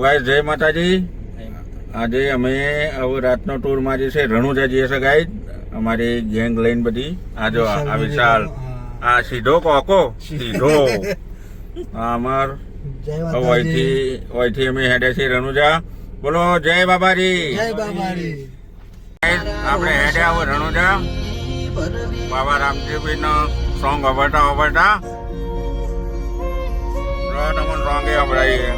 Guys જય માતાજી. આજે અમે હવે રાતનો ટૂર મારી છે રણુજા જઈએ છે ગાઈસ, અમારી ગેંગ લઈને બધી. આ જો આ વિશાલ, આ સીધો કોકો સીધો આ અમાર ઓયથી અમે હેડે છે રણુજા. બોલો જય બાબાજી. આપણે હેડે આવો રણુજા. બાબા રામદેવભાઈ નો સોંગ અવડતા તમને સોંગ એ અવડાવીએ.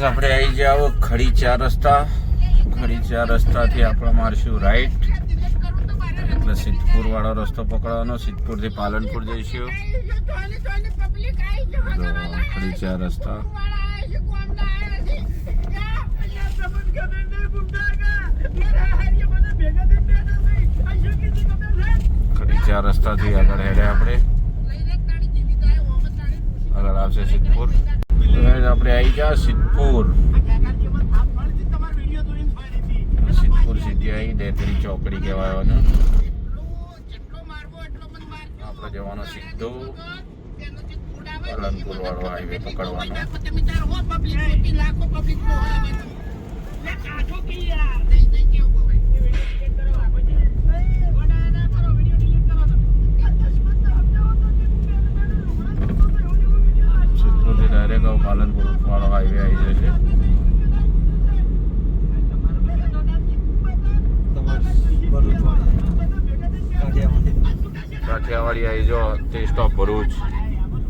આપણે આવી જાવ ખડી ચાર રસ્તાથી આપણે મારશું રાઈટ, એટલે સિદ્ધપુર વાળો રસ્તો પકડવાનો. સિદ્ધપુર થી પાલનપુર જઈશું. ખડી ચાર રસ્તા રસ્તાથી આગળ હેડે આપણે. આગળ આવશે સિદ્ધપુર. આપણે આવી ગયા સિદ્ધપુર સિટી આવી દેતરી ચોકડી કહેવાય. આપણે જવાનો સીધો પાલનપુર વાળો હાઈવે પકડવાનો. સિદ્ધપુરથી ડાયરેક્ટ પાલનપુર વાળો હાઈવે આવી જશે. કાઠિયાવાડી આવી જો તે સ્ટોપ ભરૂચ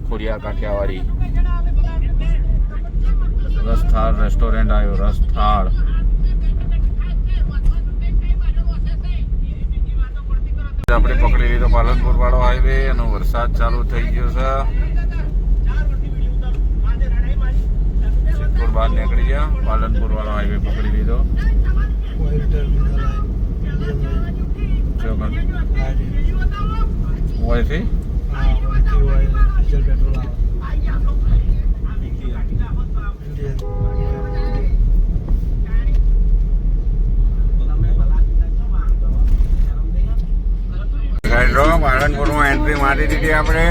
ખોડિયા કાઠિયાવાડી. રસથાળ રેસ્ટોરન્ટ આવ્યો. રસથાળ આપણે પકડી લીધો પાલનપુર વાળો હાઈવે. અને વરસાદ ચાલુ થઈ ગયો છે. સિદ્ધપુર બહાર નીકળી ગયા. પાલનપુર વાળો હાઈવે પકડી લીધો. ઓયથી પાલનપુરમાં એન્ટ્રી મારી દીધી આપણે.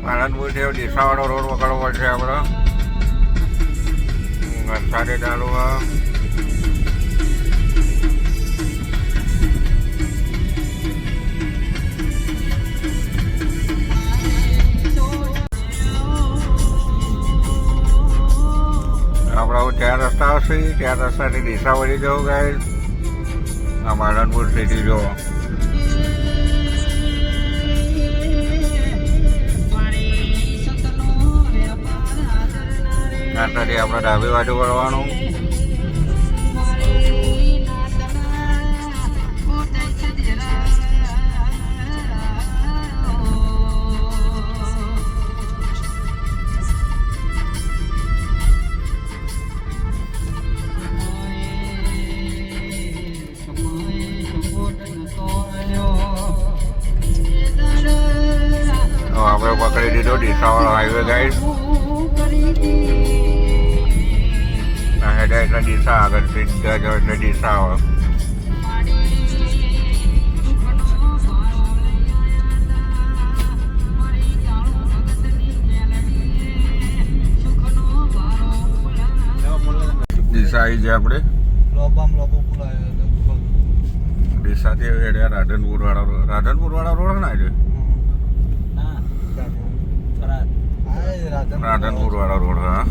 પાલનપુર થી ડીસાવાળો રોડ પકડવો પડશે આપણો. વરસાદે ચાલુ આપણા ચાર રસ્તા આવશે. ચાર રસ્તાથી ડીસા વળી જવું ગાઈસ. આ પાલનપુર સિટી જો. ત્યાંથી આપણે ડાબી બાજુ વળવાનું. આપણે પકડી દીધો ડીસાવાળો હાઈવે ગાઈડ. હેડે એટલે ડીસા આગળ સીધા જાવ એટલે ડીસા આવે. ડીસા આવી જાય આપણે. ડીસાથી હેડ્યા રાધનપુર વાળા રોડ ના છે. રાધનપુર વાળો રોડ. હા,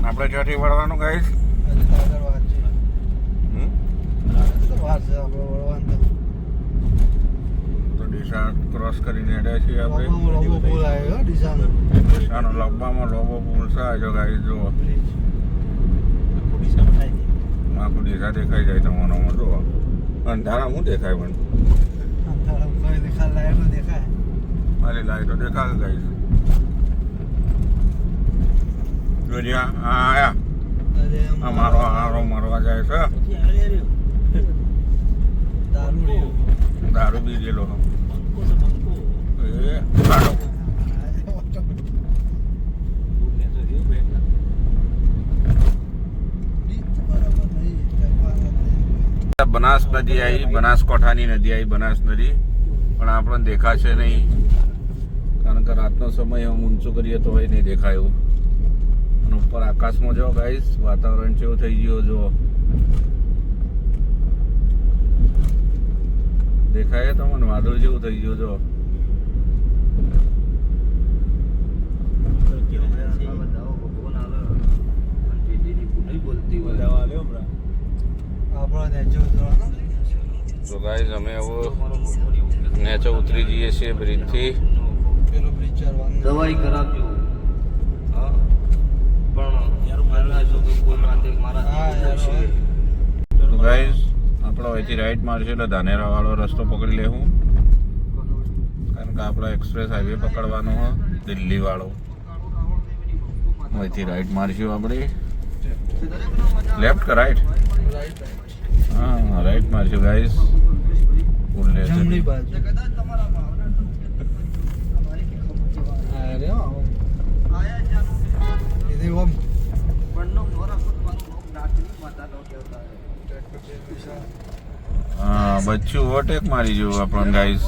આપણે ક્યાંથી વળવાનું ગાઈસ? તો ડીસા ક્રોસ કરીને હેડ્યા છીએ આપણે. ડીસાનો લબ્બામાં લોબો પુલ છે. જો ગાઈસ જુઓ, આખું ડીસા દેખાઈ જાય તમારામાં. જુઓ અંધારા હું દેખાય પણ મારી લાઈટો દેખાય ગાઈસ. જોજે આયા આ મારો હારો મારવા જાય છે. દારૂ પી ગયેલો એ કાઢો. બનાસ નદી આવી, બનાસકાંઠાની નદી આવી, બનાસ નદી. પણ આપણને દેખાશે નહીં, કારણ કે રાતનો સમય હું ઊંચું કરીએ તો નહીં દેખાય એવું. અને ઉપર આકાશમાં જો ગાઈસ વાતાવરણ કેવું થઈ ગયું જો દેખાય તમને? વાદળ જેવું થઈ ગયું જો. તો ગાઈસ અમે હવે નેચે ઉતરી જઈએ છીએ બ્રિજથી. દવાઈ કરાવજો. તો ગાઈસ આપણે અહીંથી રાઈટ મારશું એટલે ધાનેરા વાળો રસ્તો પકડી લેવું, કારણ કે આપણે એક્સપ્રેસ હાઈવે પકડવાનો હોય દિલ્હી વાળો. અહીંથી રાઈટ મારશું આપણે. લેફ્ટ કે રાઈટ? હા, રાઈટ મારશું ગાઈસ. જમણી બાજુ. હા, બચ્ચું ઓટેક મારી જેવું આપણને ગાઈસ.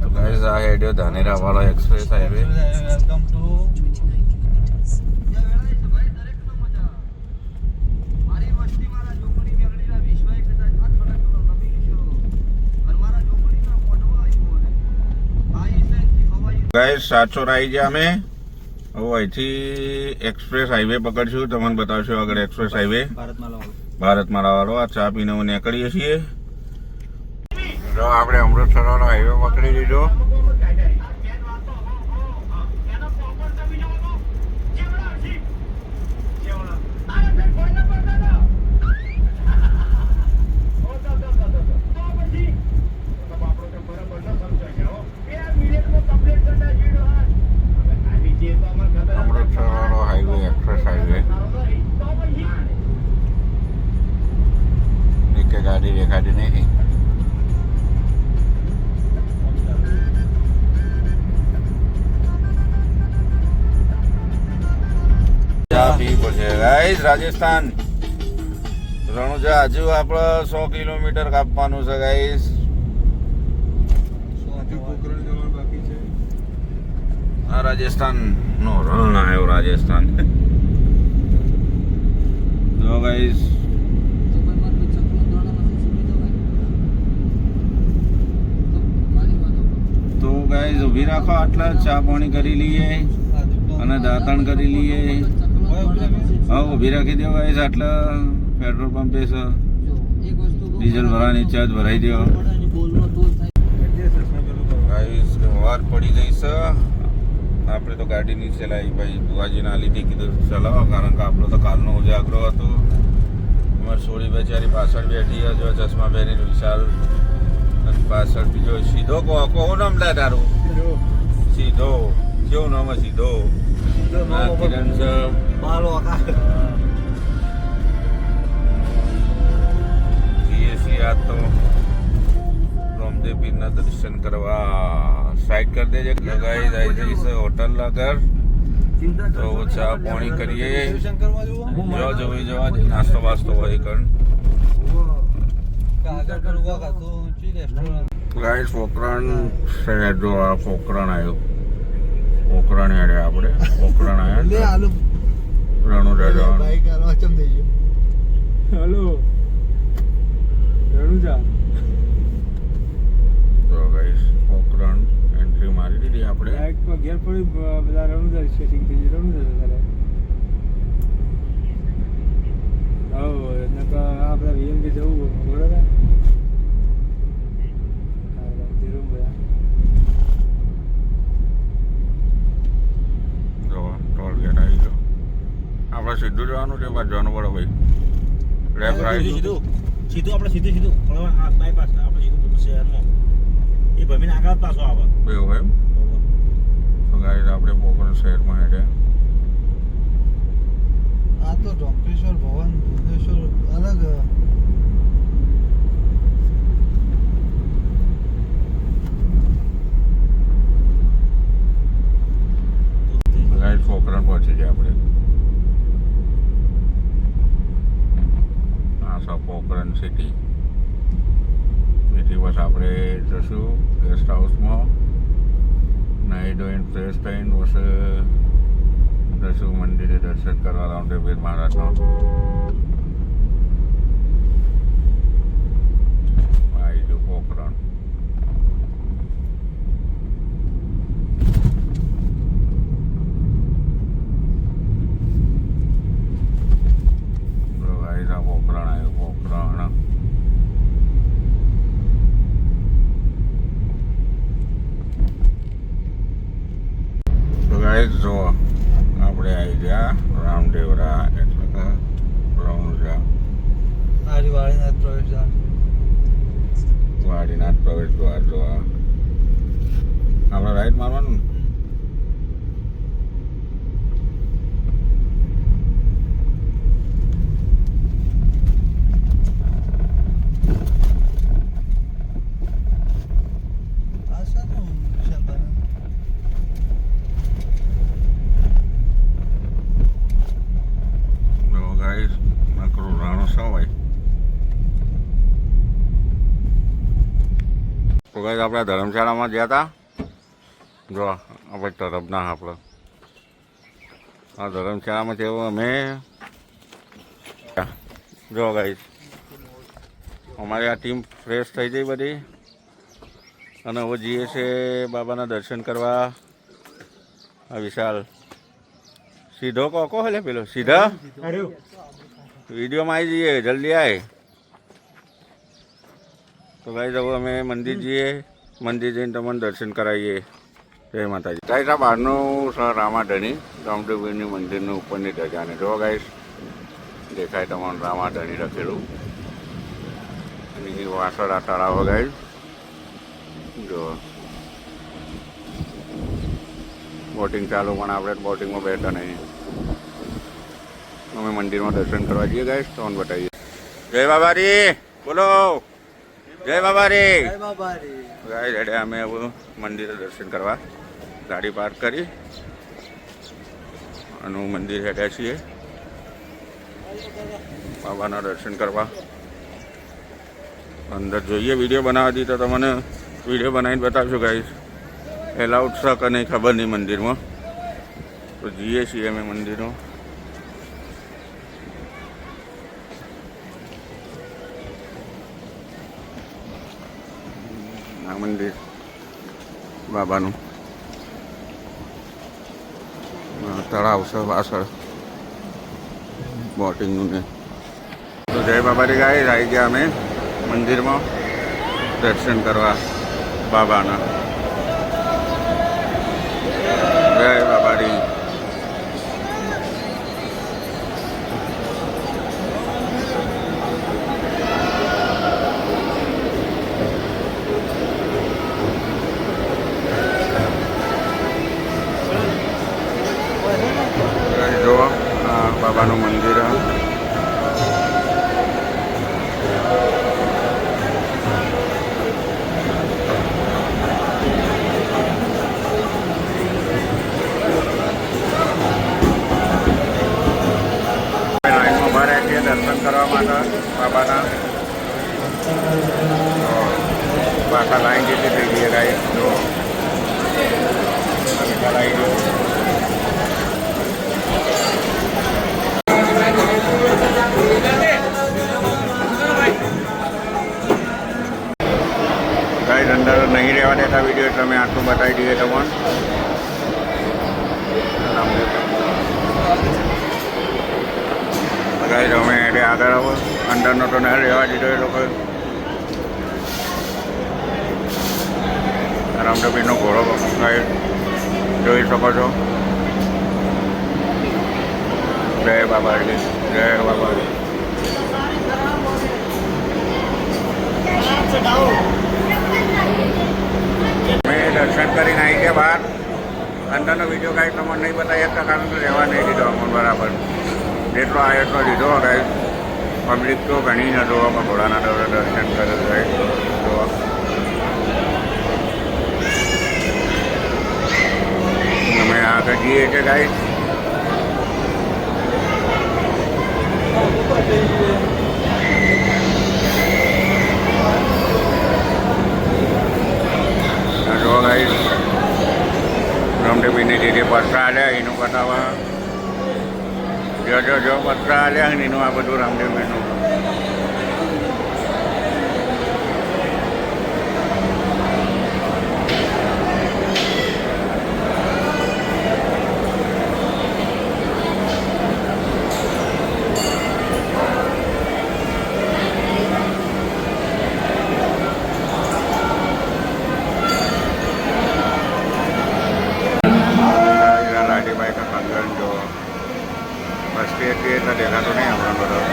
તો ગાઈસ આ હેડ્યો ધાનેરા વાળો એક્સપ્રેસ હાઈવે. ગાઈસ 700 આવી ગયા અમે. હવે અહીંથી એક્સપ્રેસ હાઈવે પકડશું, તમને બતાવશું આગળ એક્સપ્રેસ હાઈવે ભારતમાલા વાળો. આ ચા પીને અમે નીકળીએ છીએ. જો આપણે અમૃતસર વાળો હાઈવે પકડી લીધો. અમૃતસર વાળો હાઈવે એક્સપ્રેસ હાઈવે. એક ગાડી દેખાતી નહીં. ચા પી પડશે ગાઈસ. રાજસ્થાન રણુજા હજુ આપણે 100 કિલોમીટર કાપવાનું છે ગાઈસ. આ રાજસ્થાન નો રણ આવ્યો. રાજસ્થાન જો ગાઈસ તો ગાઈસ ઊભી રાખો, આટલા ચા પાણી કરી લઈએ અને દાંતણ કરી લઈએ. હા, ઊભી રાખી દો ગાઈસ. આટલા પેટ્રોલ પંપે છે, ડીઝલ ભરવાની ચાર્જ ભરાઈ દો ગાઈસ. વાર પડી ગઈ છે. આપણે તો ગાડી નીચે લાવી ભાઈ, બુવાજીને આ લીધી, કીધું ચલાવો, કારણ કે આપણો તો કાલનો ઉજાગરો હતો. અમારી સોળી બેચારી પાછળ બેઠી જો ચશ્મા પહેરીને વિશાલ, અને પાછળ બીજો સીધો કહો નામ લે તારું? સીધો. કેવું નામ? સીધો. કિરણ છે. આ તો રામદેવ પીરના દર્શન કરવા. સાઈડ કરી દેજે ગાઈસ. આવી જઈશ હોટલ નગર. તો ચા પાણી કરીએ. જો જોઈ જવા દે, નાસ્તો વાસ્તો હોય કણ. ગાઈસ પોખરણ શહેર જો, આ પોખરણ આવ્યું. પોખરણ હેડે આપણે. પોખરણ આવ્યા રણુજા જવાનું. હેલો રણુજા. તો ગાઈસ પોકરણ એન્ટ્રી મારી દીધી આપણે. લાઈટમાં ઘેર પડી બધા રણુદર સેટિંગ થઈ ગયું રણુદર કરે આપણે વીએમ કે જવું બરોબર જો ટોલ ગેટ આવી ગયો. આપણે સીધું જવાનું છે બાદ જવાનું પડે ભાઈ. લેફ્ટ રાઈટ સીધું આપણે સીધું બાયપાસ આપણે સીધું શહેરમાં એ ભમીને આગળ પાછો આવે એવું એમ. તો ગાઈસ આપણે પોકરણ શહેરમાં હેડે. આ તો ડોક્ટરેશ્વર ભવન ભુવનેશ્વર અલગ ગાઈસ પોકરણ પહોંચી ગયા આપણે. આ છે પોકરણ સિટી. સિટી બસ આપણે જશું ગેસ્ટ હાઉસમાં નાહી ધોઈને ફ્રેશ થઈને બસ જશું મંદિરે દર્શન કરવા રામદેવપીર મહારાજનો. આવી ગયું પોકરણ. ગાઈસ આ પોકરણ આવ્યું પોકરણ. તો ગાઈસ જો આપણે આવી ગયા રામદેવરા એટલે કે રણુજા આરી વાળીનાથ પ્રવેશ દ્વાર વાડીનાથ પ્રવેશ દ્વાર. જો આપણે રાઈટ મારવાનું ને? આ શાનું નિશાન બને જો ગાઈસ નકરું રાણો શું હોય. તો ગાઈસ આપણે ધર્મશાળામાં ગયા હતા. જો આપણે તરફના આપણે આ ધર્મશાળામાં જેવો અમે જો ગાઈસ અમારી આ ટીમ ફ્રેશ થઈ ગઈ બધી અને હવે જઈએ છે બાબાના દર્શન કરવા. આ વિશાલ સીધો કોકો હલે પેલો સીધા વિડીયોમાં આવી જઈએ જલ્દી આય. તો ગાઈસ હવે અમે મંદિર જઈએ. મંદિર જઈને તમને દર્શન કરાવીએ. જય માતાજી. ગાઈસ આ બહારનું છે રામાધણી રામદેવપીરની મંદિરની ઉપરની ધજાને. જો ગાઈસ દેખાય તમને રામાધણી લખેલું. એની વાસળ આ તળાવ ગાઈસ જો બોટિંગ ચાલુ પણ આપણે બોટિંગમાં બેઠા નહીં. અમે મંદિરમાં દર્શન કરવા જઈએ ગાઈસ તો બતાવીએ. જય બાબારી બોલો. જય બાબારી ગાઈસ હેડે અમે હવે મંદિરે દર્શન કરવા ગાડી પાર્ક કરી અને મંદિર હેડ્યા છીએ બાબાના દર્શન કરવા. અંદર જોઈએ વિડીયો બનાવવા દી તો તમને વિડીયો બનાવીને બતાવશું ગાઈસ. એલાઉડ છે કે નહીં ખબર નહીં મંદિરમાં. તો જઈએ છીએ અમે મંદિરમાં. આ મંદિર બાબાનું તળાવ છે પાછળ બોટિંગનું ને. તો જય બાબારી ગાઈસ આવી ગયા અમે મંદિરમાં દર્શન કરવા બાબાના. જય બાબારી. જો આ બાબાનું મંદિર. દર્શન કરવા માટે બાબાના. પાછા લાઈન જેટલી થઈ ગઈ ગાઈસ. જો આવી ગયો. ગાઈસ અંદર નહીં રહેવા દેતા વિડીયો આટલું બતાવી દઈએ તમને. ગાઈસ અમે એટલે આગળ આવો, અંદરનો તો ના રહેવા દીધો એ લોકો. રામદેવપીરનો ઘોડો ગાઈસ જોઈ શકો છો. જય બાબાજી, જય બાબાજી. મેં દર્શન કરીને આવી ગયા બહાર. અંદરનો વિડીયો કાંઈ તમને નહીં બતાવી શકતા કારણ કે રહેવા નહીં દીધો અમને બરાબર. જેટલો આવે એટલો લીધો ગાઈસ. પબ્લિક તો ઘણી ન જોવા પણ ઘોડાના દર્શન કરે ગાઈસ જોવા. અમે આગળ જઈએ છીએ ગાઈસ. જો ગાઈસ રામદેવપીરની જે પથરા આલ્યા એનું બતાવવા. જો પથરા આલ્યા ને એનું આ બધું રામદેવપીરનું. એટલા દેખાતો નહીં આપણા બધા.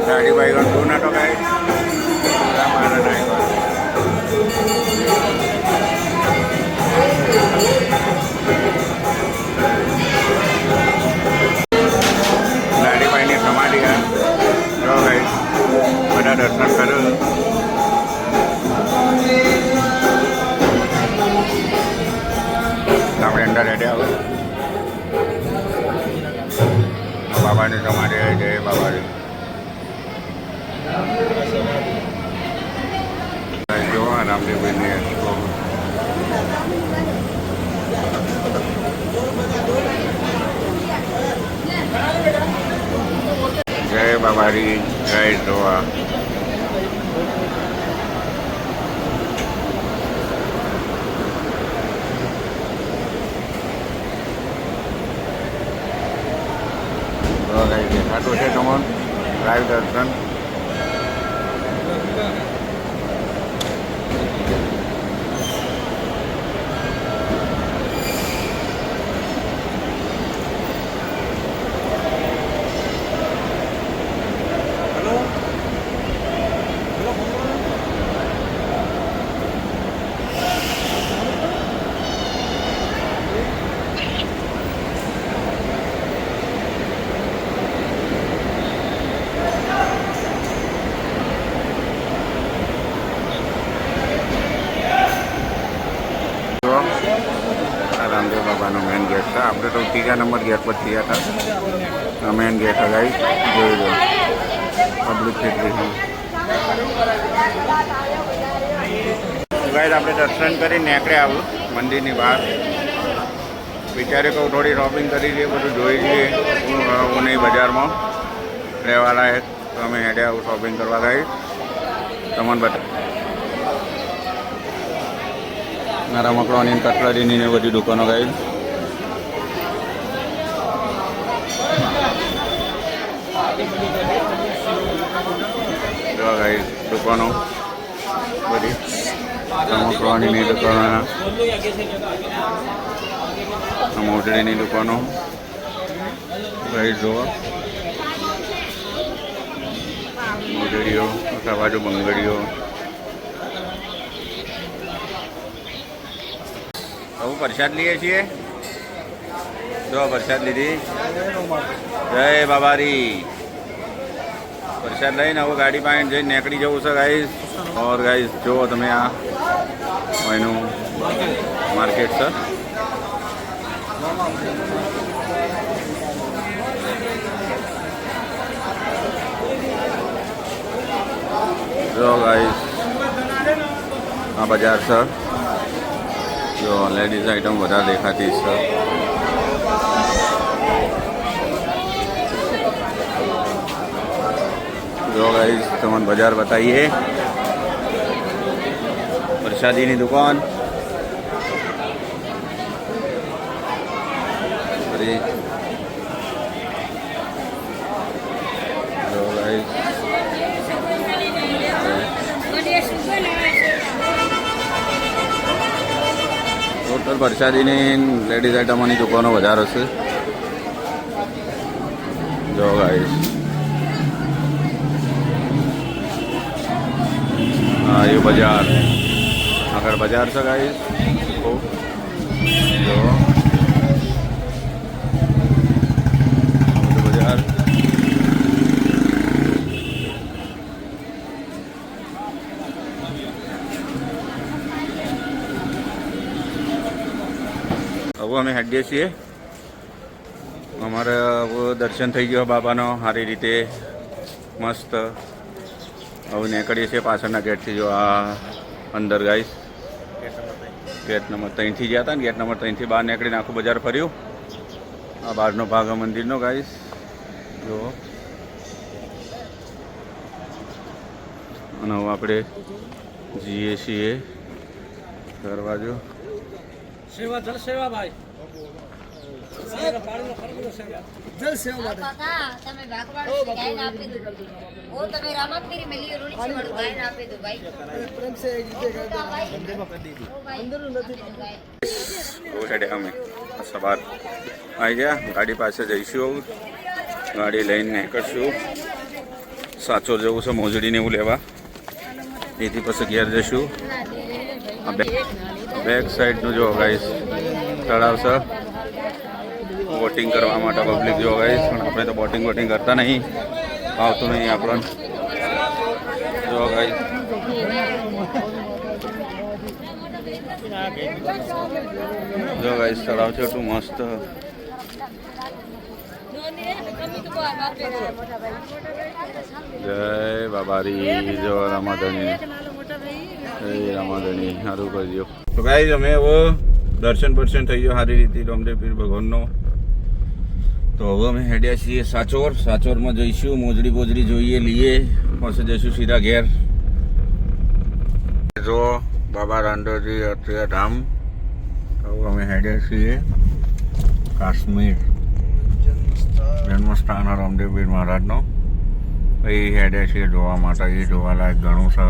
ગાડી બાઈક તું ના તો ગાઈ મારા ગાડી બાઈની સમાધિ જો ગાઈ બધા દર્શન કર્યું. આપણે અંદર રેડી આવો. બાબાની સમાધિ જય બાબાજી. જો રામદેવપીરની જય બાબાજી, જય જોવા. દેખાતું છે તમને લાઈવ દર્શન. રામદેવ બાબાનો મેન ગેટ છે. આપણે તો ત્રીજા નંબર ગેટ પર થયા હતા. મેન ગેટ ગાઈ જોઈ લો પબ્લિક કેટલી છે. ગાઈસ આપણે દર્શન કરી નીકળ્યા આવું મંદિરની બહાર. વિચારે કહું થોડી શોપિંગ કરી લઈએ, બધું જોઈ લઈએ ઉની બજારમાં રહેવા લાયક. તો અમે હેડે આવું શોપિંગ કરવા ગઈ તમને બતા. મારા મકડાની કટલરીની ને બધી દુકાનો ગઈ. જો ગઈ દુકાનો બધી રમકડાની દુકાનો, મોજડીની દુકાનો ગઈ. જોવા મોજડીઓ, બાજુ બંગડીઓ હવે પ્રસાદ લઈએ છીએ. જો પ્રસાદ લીધી. જય બાબારી. પ્રસાદ લઈને હવે ગાડી પાસે જઈને નીકળી જવું છે ગાઈસ. ઓર ગાઈસ જુઓ તમે આ એનું માર્કેટ છે. જો ગાઈસ આ બજાર છે. જો લેડીઝ આઈટમ વધારે દેખાતી છે. જો ગાઈસ તમને બજાર બતાવીએ. પ્રસાદીની દુકાન ફરી. જો ગાઈસ ટોટલ પ્રસાદીની લેડીઝ આઈટમોની દુકાનો વધારે છે. જો ગાઈસ હા એ બજાર આગળ બજાર છે ગાઈસ. જો બજાર હવે અમે હેડીએ છીએ. અમારે દર્શન થઈ ગયો બાબાનો સારી રીતે મસ્ત. હવે નીકળીએ છીએ પાછળના ગેટથી. જો આ અંદર ગાઈસ ગેટ નંબર 3થી ગયા હતા ને. ગેટ નંબર 3થી બહાર નીકળીને આખું બજાર ફર્યું. આ બહારનો ભાગ મંદિરનો ગાઈસ. જો અને હવે આપણે જઈએ છીએ ઘર બાજુ. સેવા જલ સેવા ભાઈ જલ સેવા તમે ભગવાન ગાયન આપી દો. ઓ તમે રામકીરી મેલી રોડી છે વાળું ગાયન આપી દો ભાઈ. પ્રેમ સે એક રીતે અંદર નથી. બહુ હેડે અમે સવાર આવી ગયા. ગાડી પાસે જઈશું. ગાડી લઈને નીકળશું. સાચો જવું છે મોજડીને એવું લેવા. એથી પછી ઘેર જઈશું. બેક સાઈડનું જો ગાઈસ તળાવ છે. બોટિંગ કરવા માટે પબ્લિક જો ગાઈસ. પણ આપણે તો બોટિંગ કરતા નહીં, આવતું નહીં આપણને. જો ગાઈસ જો ગાઈસ તળાવ છે એટલું મસ્ત. જય બાબારી. જો રામાધણી રામાધણી સારું કરજો. તો ગાઈસ અમે હવે દર્શન થઈ ગયો સારી રીતે રામદેવ પીર ભગવાનનો. તો હવે અમે હેડ્યા છીએ સાચોર. સાચોરમાં જઈશું. મોજડી બોજડી જોઈએ લઈએ પછી જઈશું સીધા ઘેર. જો બાબા રાંડોજી અત્યારે ધામ. હવે અમે હેડ્યા છીએ કાશ્મીર જન્મસ્થાન રામદેવ પીર મહારાજનો. એ હેડ્યા છીએ જોવા માટે. એ જોવાલાયક ઘણું છે.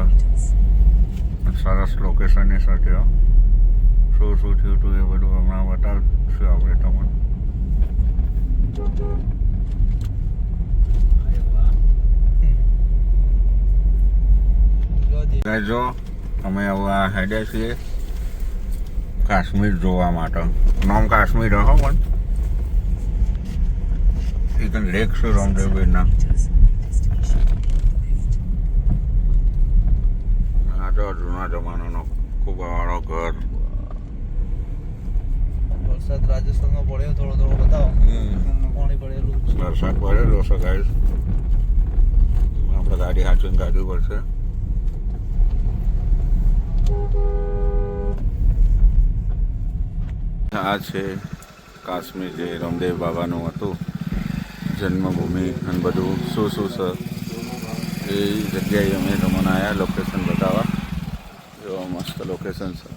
સરસ લોકેશન એ છે. ત્યાં શું થયું હતું એ બધું હમણાં બતાવશું આપણે તમને. જો અમે હવે આ હેડ્યા છીએ કાશ્મીર જોવા માટે. નામ કાશ્મીર હો પણ એક લેક છે રામદેવ પીરના. આ તો જૂના જમાનાનો ખૂબ વાળો ઘર. વરસાદ રાજસ્થાનમાં પડ્યો થોડો બતાવો. પાણી પડેલું વરસાદ પડેલો છે ગાઈસ. આપણે ગાડી હાંચવીને કાઢવી પડશે. આ છે કાશ્મીર જે રામદેવ બાબાનું હતું જન્મભૂમિ અને બધું શું છે એ જગ્યાએ અમે તમને આવ્યા લોકેશન બતાવવા. એવો મસ્ત લોકેશન છે.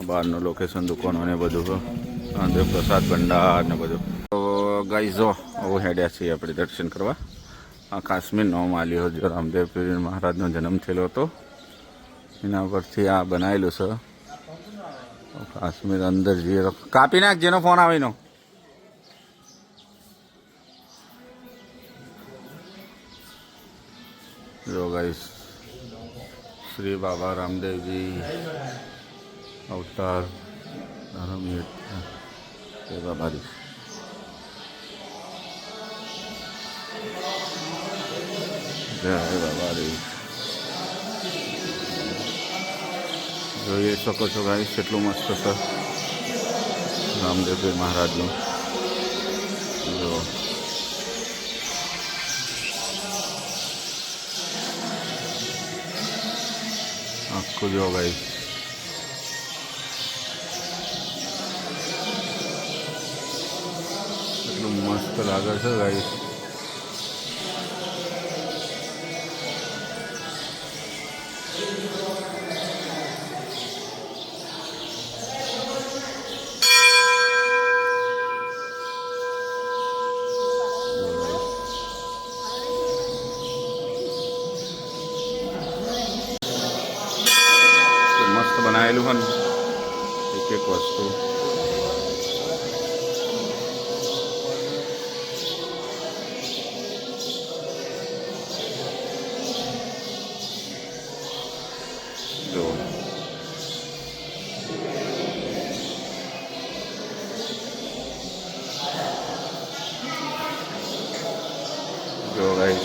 બહારનું લોકેશન દુકાનો ને બધું. અને પ્રસાદ ભંડાર ને બધું. તો ગાઈસ જો હવે હેડ્યા છીએ આપણે દર્શન કરવા. આ કાશ્મીર નામ આલ્યો જો રામદેવ પીર મહારાજનો જન્મ થયેલો હતો એના પરથી આ બનાવેલું છે. કાશ્મીર અંદર જઈએ તો કાપી નાખ જેનો ફોન આવીનો. જો ગાઈસ શ્રી બાબા રામદેવજી અવતાર ધર્મયુદ્ધ બાબારી જય બાબારી જોઈ શકો છો ગાઈસ કેટલું મસ્ત છે રામદેવજી મહારાજનું જો આખું જો ગાઈસ એટલું મસ્ત લાગે છે ગાઈસ મસ્ત બનાવેલું હોય ને એક એક વસ્તુ જો જો ગાઈસ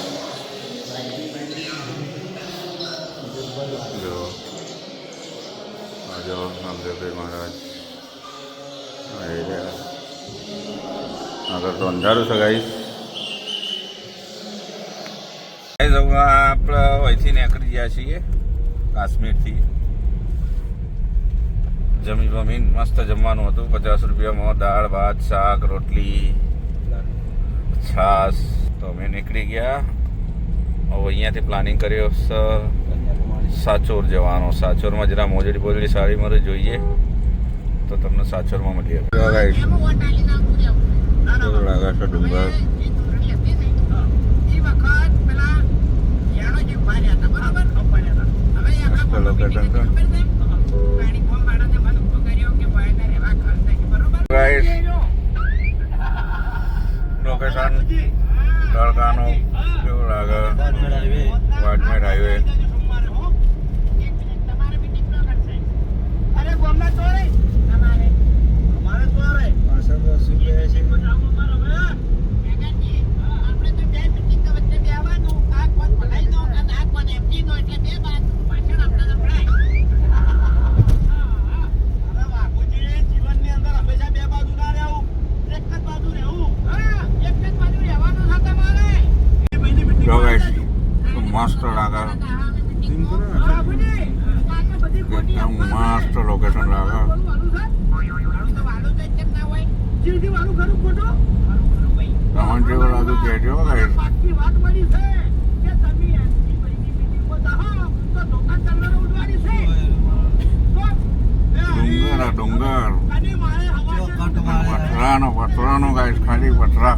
જો जो रामदेवजी महाराज આગળ તો અંધારું છે ગાઈસ આપણે અહીંથી નીકળી ગયા છીએ કાશ્મીરથી જમીન મસ્ત જમવાનું હતું 50 રૂપિયામાં દાળ ભાત શાક રોટલી છાશ તો અમે નીકળી ગયા હવે અહીંયાથી પ્લાનિંગ કર્યો છે સાચોર જવાનો સાચોરમાં જરા મોજડી બોજડી સારી મળે જોઈએ તો તમને સાચોરમાં મળીએ ડુંગર લોકેશન તડકાનું કેવું લાગે વાડમેર હાઈવે મસ્ત લાગે એકદમ મસ્ત લોકેશન લાગે તમને જેવું લાગ્યું કહેજો ડુંગર પથરાનો ગાઈસ ખાલી પથરા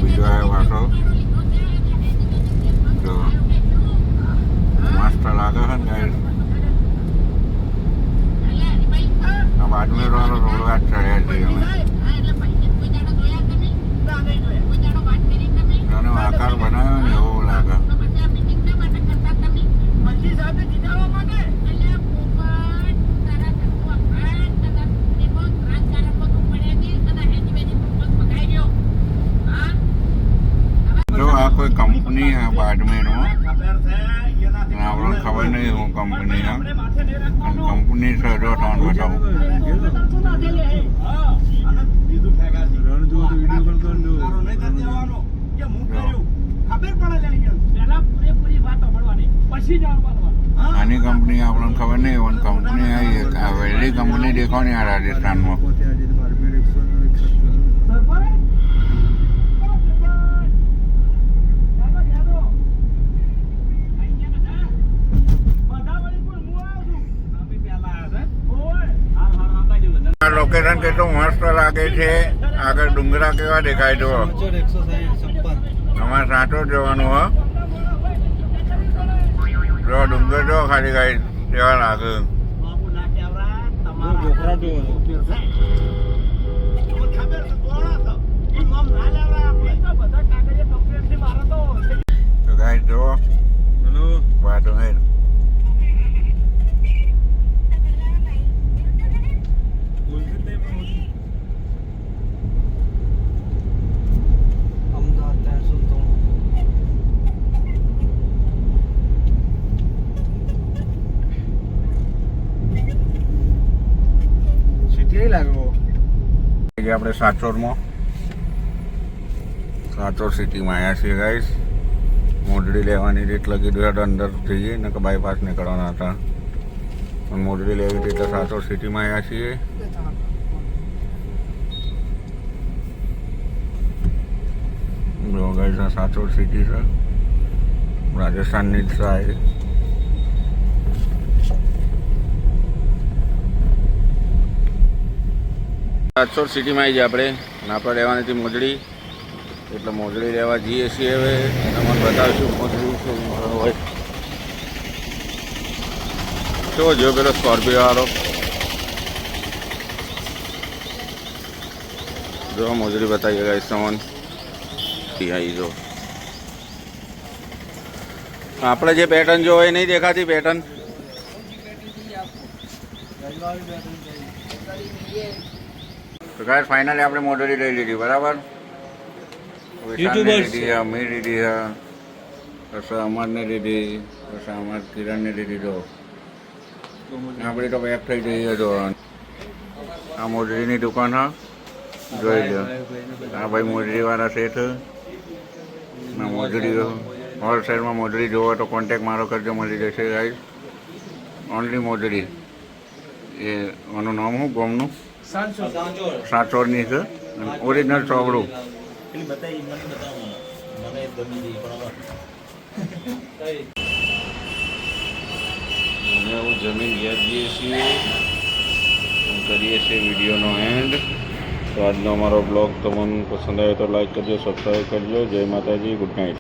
બીજો આવ્યો પાછો જો મસ્ત લાગે છે ને ગાઈસ આ બાજુમાં રોડ જ ચડ્યા છીએ અમે આકાર બનાવ્યો ને એવું લાગે જો આ કોઈ કંપની है बाड़मेर में આપણને ખબર નહીં હું કંપની કંપની છે જો તમને બતાવું આની કંપની આપણને ખબર નહીં કંપની આ વેલ્ડી કંપની દેખો ને આ રાજસ્થાનમાં લોકેશન કેટલું મસ્ત લાગે છે આગળ ડુંગરા કેવા દેખાય જો અમારે સાચો જવાનું હો જો ડુંગર જો ખાલી ગાઈ કેવા લાગે ખબર આજે આપણે સાચોરમાં સિટીમાં આવ્યા છીએ ગાઈસ. મોજડી લેવાની રીત લગી દીધું તો અંદર જઈએ ને કે બાયપાસ નીકળવાના હતા, પણ મોજડી લેવી હતી એટલે સાચોર સિટીમાં આવ્યા છીએ. જો ગાઈસ આ સાચોર સિટી છે, રાજસ્થાનની જ છે. સાચોર સિટીમાં આવી જાય આપણે, અને આપણે લેવાની હતી મોજડી, એટલે મોજડી લેવા જઈએ છીએ. હવે તમને બતાવીશું મોજડી હોય તો જો પેલો સ્કોર્પિયો વાળો જો મોજડી બતાવીએ ગાઈસ તમને. આવી જો આપણે જે પેટર્ન જો એ નહીં દેખાતી પેટર્ન. તો ગાઈસ ફાઇનલી આપણે મોજડી લઈ લીધી બરાબર. લીધી, અમીર લીધી, પછી અમરને લીધી, પછી અમાર કિરણને લીધી. જો આપણી તો પેક થઈ જઈએ. જો આ મોજડીની દુકાન હા, જોઈ લો. આ ભાઈ મોજડીવાળા શેઠ. મોજડી હોલસેલમાં મોજડી જોવો તો કોન્ટેક મારો કરજો, મળી જશે ગાઈસ. ઓનલી મોજડી. એ આનું નામ શું ગામનું? સાચોરની છે, ઓરિજિનલ ચોબડું. પેલી બતાવી મને બતાવો, મને ગમી ગઈ બરાબર. અમે હવે જમીન ઘેર જઈએ છીએ, કરીએ છીએ વિડીયોનો એન્ડ. તો આજનો અમારો બ્લોગ તમને પસંદ આવ્યો તો લાઈક કરજો, સબસ્ક્રાઈબ કરજો. જય માતાજી, ગુડ નાઇટ.